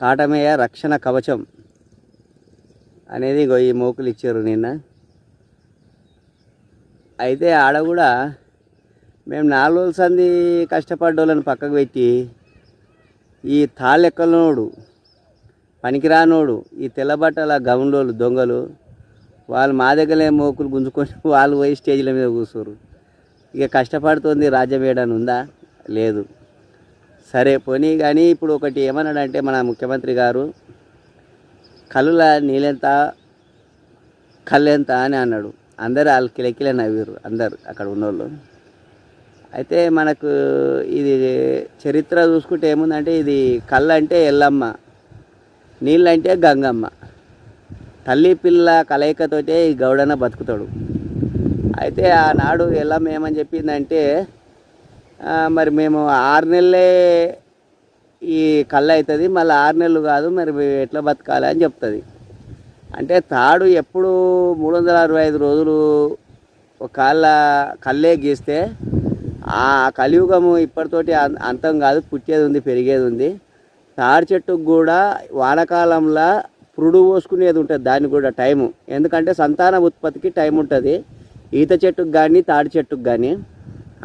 కాటమేయ రక్షణ కవచం అనేది ఈ మోకులు ఇచ్చారు నిన్న. అయితే ఆడ కూడా మేము 4 రోజుల సంది కష్టపడ్డోళ్ళని పక్కకు పెట్టి ఈ తాళ్ళెక్కలనోడు పనికిరానోడు ఈ తెల్లబట్టల గౌన్లోళ్ళు దొంగలు వాళ్ళు మా దగ్గరే మోకులు గుంజుకొని వాళ్ళు పోయి స్టేజ్ల మీద కూర్చోరు. ఇక కష్టపడుతుంది రాజ్యం ఏడని ఉందా? లేదు. సరే పోనీ. కానీ ఇప్పుడు ఒకటి ఏమన్నాడంటే మన ముఖ్యమంత్రి గారు కళ్ళుల నీళ్ళెంత కళ్ళెంత అని అన్నాడు. అందరు వాళ్ళు కిలకిలే నవ్వారు అందరు అక్కడ ఉన్నోళ్ళు. అయితే మనకు ఇది చరిత్ర చూసుకుంటే ఏముందంటే ఇది కళ్ళు అంటే ఎల్లమ్మ, నీళ్ళంటే గంగమ్మ, తల్లి పిల్ల కలయికతోటే ఈ గౌడన బతుకుతాడు. అయితే ఆనాడు ఎల్లమ్మ ఏమని చెప్పిందంటే మరి మేము 6 నెలలే ఈ కళ్ళు అవుతుంది, మళ్ళీ 6 నెలలు కాదు, మరి ఎట్లా బతకాలి అని చెప్తుంది. అంటే తాడు ఎప్పుడు 365 రోజులు ఒక కళ్ళే గీస్తే ఆ కలియుగము ఇప్పటితోటి అంతం కాదు, పుట్టేది ఉంది, పెరిగేది ఉంది. తాడి చెట్టుకు కూడా వానకాలంలో పురుడు పోసుకునేది ఉంటుంది, దానికి కూడా టైము. ఎందుకంటే సంతాన ఉత్పత్తికి టైం ఉంటుంది, ఈత చెట్టుకు కానీ తాడి చెట్టుకు కానీ.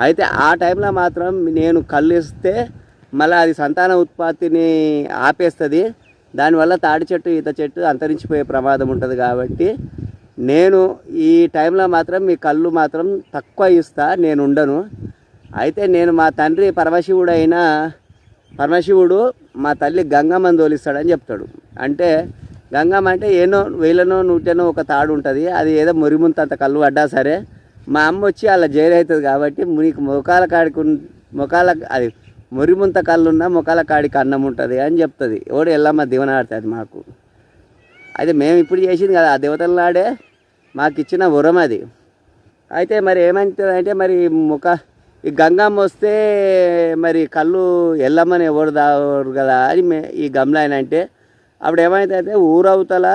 అయితే ఆ టైంలో మాత్రం నేను కళ్ళు ఇస్తే మళ్ళీ అది సంతాన ఉత్పత్తిని ఆపేస్తుంది. దానివల్ల తాడి చెట్టు ఈత చెట్టు అంతరించిపోయే ప్రమాదం ఉంటుంది. కాబట్టి నేను ఈ టైంలో మాత్రం మీ కళ్ళు మాత్రం తక్కువ ఇస్తా, నేను ఉండను. అయితే నేను మా తండ్రి పరమశివుడు మా తల్లి గంగమ్మని తోలిస్తాడని చెప్తాడు. అంటే గంగమ్మ అంటే ఏనో 1000నో 100నో ఒక తాడు ఉంటుంది, అది ఏదో మురిముంతంత కళ్ళు పడ్డా సరే మా అమ్మ వచ్చి అలా జైలు అవుతుంది. కాబట్టి నీకు మొకాల అది మురిముంత కళ్ళున్న మొకాల కాడికి అన్నం ఉంటుంది అని చెప్తుంది. ఎవడు ఎల్లమ్మ దివనాడుతుంది మాకు. అయితే మేము ఇప్పుడు చేసింది కదా, ఆ దేవతల నాడే మాకు ఇచ్చిన వరం అది. అయితే మరి ఏమంటుందంటే మరి ఈ గంగమ్మ వస్తే మరి కళ్ళు ఎల్లమ్మని ఎవరు దావరు కదా అని ఈ గమలాయన అంటే అప్పుడు ఏమైతే ఊరవతల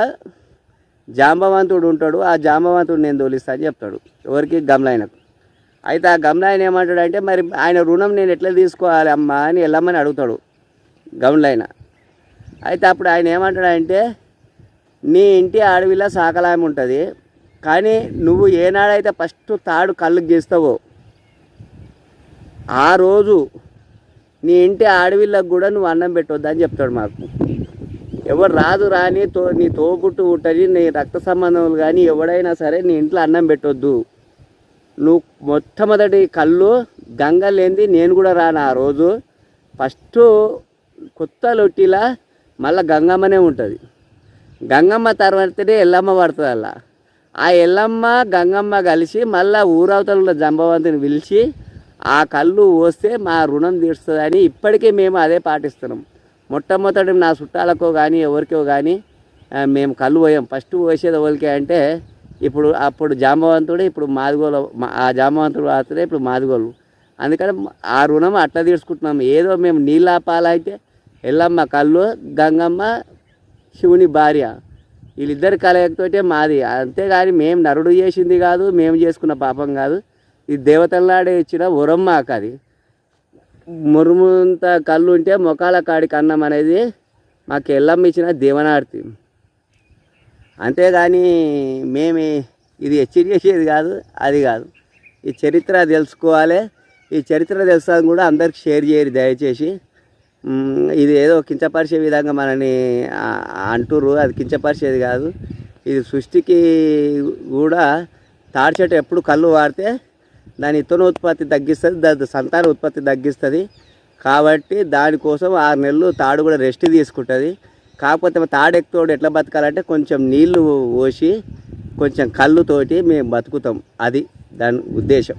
జాంబవంతుడు ఉంటాడు, ఆ జాంబవంతుడు నేను తోలిస్తా అని చెప్తాడు. ఎవరికి? గమలాయనకు. అయితే ఆ గమలాయన ఏమంటాడంటే మరి ఆయన రుణం నేను ఎట్లా తీసుకోవాలి అమ్మా అని ఎల్లమ్మని అడుగుతాడు గమలాయన. అయితే అప్పుడు ఆయన ఏమంటాడంటే నీ ఇంటి అడవిలో సాకలాయం ఉంటుంది, కానీ నువ్వు ఏనాడైతే ఫస్ట్ తాడు కళ్ళుకి గీస్తావో ఆ రోజు నీ ఇంటి అడవిలకు కూడా నువ్వు అన్నం పెట్టొద్దు అని చెప్తాడు మాకు. ఎవరు రాదు రాని నీ తోబుట్టు ఉంటుంది, నీ రక్త సంబంధములు కానీ ఎవడైనా సరే నీ ఇంట్లో అన్నం పెట్టొద్దు. నువ్వు మొట్టమొదటి కళ్ళు గంగ లేనిది నేను కూడా రాను ఆ రోజు. ఫస్ట్ కొత్త లొట్టిలా మళ్ళీ గంగమ్మనే ఉంటుంది. గంగమ్మ తర్వాతనే ఎల్లమ్మ పడుతుంది. అలా ఆ ఎల్లమ్మ గంగమ్మ కలిసి మళ్ళీ ఊరవతల జంబవంతుని పిలిచి ఆ కళ్ళు పోస్తే మా రుణం తీరుస్తుందని ఇప్పటికీ మేము అదే పాటిస్తున్నాం. మొట్టమొదటి నా చుట్టాలకో కానీ ఎవరికో కానీ మేము కళ్ళు పోయాం. ఫస్ట్ పోసేది ఎవరికే అంటే అప్పుడు జాంబవంతుడే, ఇప్పుడు మాదిగోలు. ఆ జాంబవంతుడు వాడుతుండే, ఇప్పుడు మాదిగోలు. అందుకని ఆ రుణం అట్లా తీర్చుకుంటున్నాం. ఏదో మేము నీళ్ళాపాలైతే ఎల్లమ్మ కళ్ళు, గంగమ్మ శివుని భార్య, వీళ్ళిద్దరి కలయికతోటే మాది. అంతేగాని మేము నరుడు చేసింది కాదు, మేము చేసుకున్న పాపం కాదు. ఈ దేవతలనాడే ఇచ్చిన వరం మాకు. అది మురుముంత కళ్ళు ఉంటే మొకాల కాడికి అన్నం అనేది మాకు ఎల్లమ్మ ఇచ్చిన దేవనార్తి. అంతేగాని మేము ఇది హెచ్చరి చేసేది కాదు, అది కాదు. ఈ చరిత్ర తెలుసుకోవాలి. ఈ చరిత్ర తెలుసుకోవడం కూడా అందరికి షేర్ చేయరు దయచేసి. ఇది ఏదో కించపరిచే విధంగా మనని అంటుర్రు, అది కించపరిచేది కాదు. ఇది సృష్టికి కూడా తాడి చెట్టు ఎప్పుడు కళ్ళు వాడితే దాని ఇత్తనోత్పత్తి తగ్గిస్తుంది, దాని సంతాన ఉత్పత్తి తగ్గిస్తుంది. కాబట్టి దానికోసం 6 నెలలు తాడు కూడా రెస్ట్ తీసుకుంటుంది. కాకపోతే తాడెక్కుతోడు ఎట్లా బతకాలంటే కొంచెం నీళ్లు పోసి కొంచెం కళ్ళుతోటి మేము బతుకుతాం. అది దాని ఉద్దేశం.